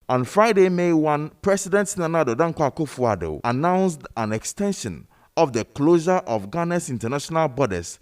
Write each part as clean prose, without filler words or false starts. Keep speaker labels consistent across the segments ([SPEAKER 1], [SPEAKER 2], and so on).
[SPEAKER 1] On Friday, May 1, President Nana Addo Dankwa Akufo-Addo announced an extension of the closure of Ghana's international borders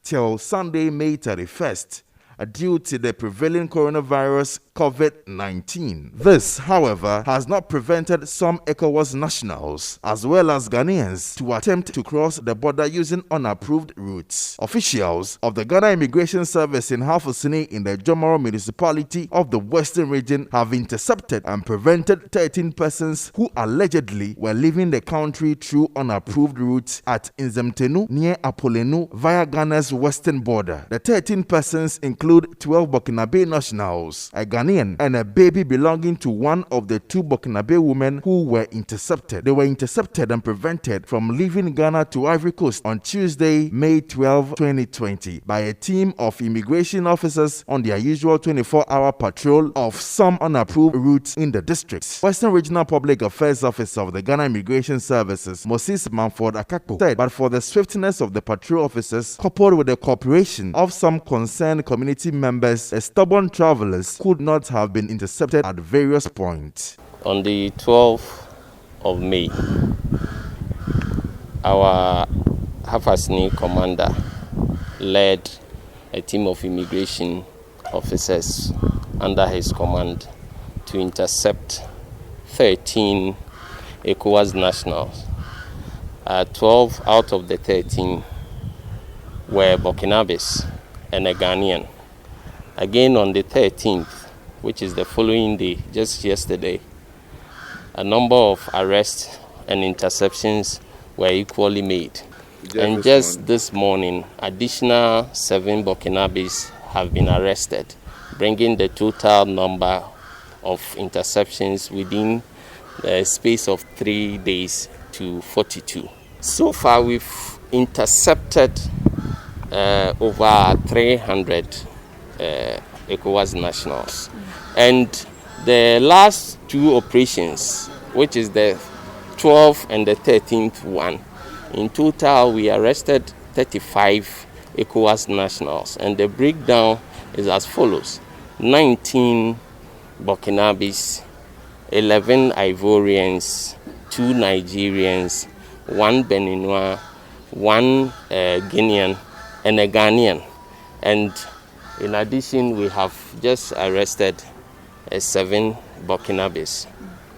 [SPEAKER 1] till Sunday, May 31st, due to the prevailing coronavirus COVID-19. This, however, has not prevented some ECOWAS nationals as well as Ghanaians to attempt to cross the border using unapproved routes. Officials of the Ghana Immigration Service in Hafosini in the Jomoro municipality of the Western region have intercepted and prevented 13 persons who allegedly were leaving the country through unapproved routes at Nzemtenu near Apolenu via Ghana's western border. The 13 persons include 12 Burkinabe nationals, a Ghanaian, and a baby belonging to one of the 2 Burkinabe women who were intercepted. They were intercepted and prevented from leaving Ghana to Ivory Coast on Tuesday, May 12, 2020, by a team of immigration officers on their usual 24-hour patrol of some unapproved routes in the district. Western Regional Public Affairs Officer of the Ghana Immigration Services, Moses Manford Akakpo, said, but for the swiftness of the patrol officers, coupled with the cooperation of some concerned community members, stubborn travelers could not have been intercepted at various points.
[SPEAKER 2] On the 12th of May, our Hafasini commander led a team of immigration officers under his command to intercept 13 ECOWAS nationals. 12 out of the 13 were Burkinabes and a Ghanaian. Again, on the 13th, which is the following day, just yesterday, a number of arrests and interceptions were equally made. And just this morning, additional 7 Burkinabes have been arrested, bringing the total number of interceptions within the space of 3 days to 42. So far, we've intercepted over 300 ECOWAS nationals. And the last 2 operations, which is the 12th and the 13th one, in total we arrested 35 ECOWAS nationals. And the breakdown is as follows: 19 Burkinabes, 11 Ivorians, 2 Nigerians, 1 Beninois, 1 Guinean, and a Ghanaian. And in addition, we have just arrested 7 Burkinabes,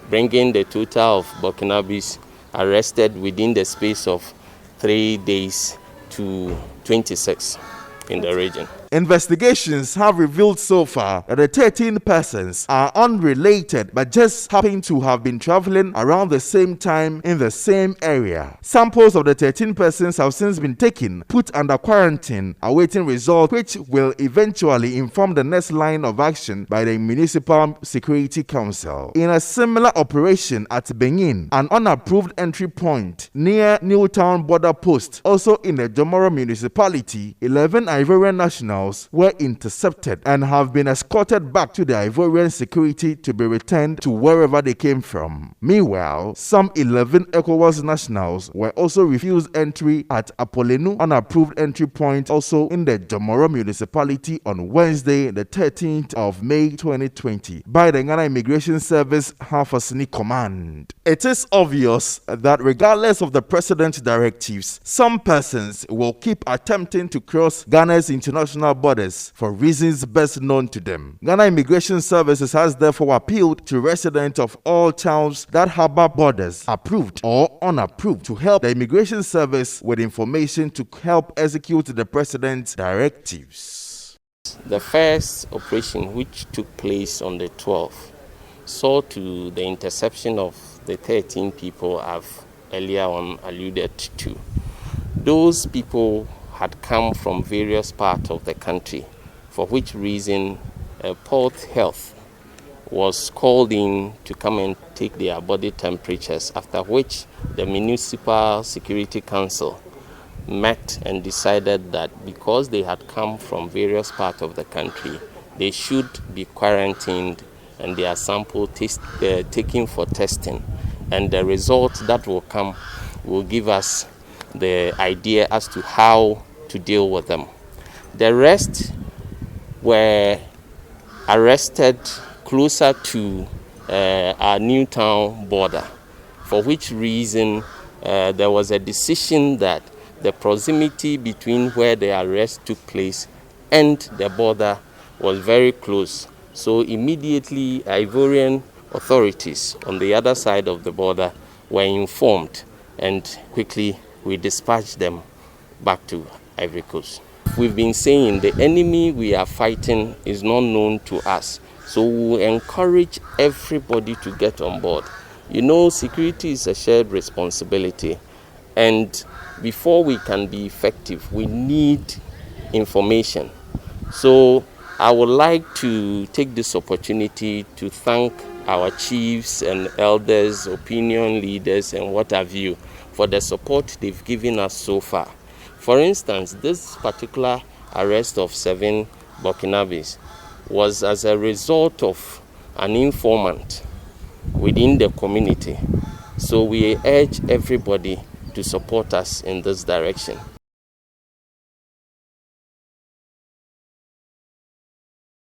[SPEAKER 2] bringing the total of Burkinabes arrested within the space of 3 days to 26 in the region.
[SPEAKER 1] Investigations have revealed so far that the 13 persons are unrelated but just happen to have been traveling around the same time in the same area. Samples of the 13 persons have since been taken, put under quarantine, awaiting results which will eventually inform the next line of action by the Municipal Security Council. In a similar operation at Benin, an unapproved entry point near Newtown border post, also in the Jomoro municipality, 11 Ivorian nationals were intercepted and have been escorted back to the Ivorian security to be returned to wherever they came from. Meanwhile, some 11 ECOWAS nationals were also refused entry at Apolenu, unapproved entry point also in the Jomoro municipality on Wednesday, the 13th of May 2020, by the Ghana Immigration Service Hafosini Command. It is obvious that regardless of the president's directives, some persons will keep attempting to cross Ghana's international borders for reasons best known to them. Ghana Immigration Services has therefore appealed to residents of all towns that harbor borders, approved or unapproved, to help the Immigration Service with information to help execute the president's directives.
[SPEAKER 2] The first operation, which took place on the 12th, saw to the interception of the 13 people I've earlier on alluded to. Those people had come from various parts of the country, for which reason Port Health was called in to come and take their body temperatures, after which the Municipal Security Council met and decided that because they had come from various parts of the country, they should be quarantined and their sample taken for testing. And the results that will come will give us the idea as to how to deal with them. The rest were arrested closer to our Newtown border, for which reason there was a decision that the proximity between where the arrest took place and the border was very close. So immediately Ivorian authorities on the other side of the border were informed, and quickly we dispatched them back to Ivory Coast. We've been saying the enemy we are fighting is not known to us, so we encourage everybody to get on board. You know, security is a shared responsibility, and before we can be effective, we need information. So I would like to take this opportunity to thank our chiefs and elders, opinion leaders, and what have you, for the support they've given us so far. For instance, this particular arrest of 7 Burkinabes was as a result of an informant within the community. So we urge everybody to support us in this direction.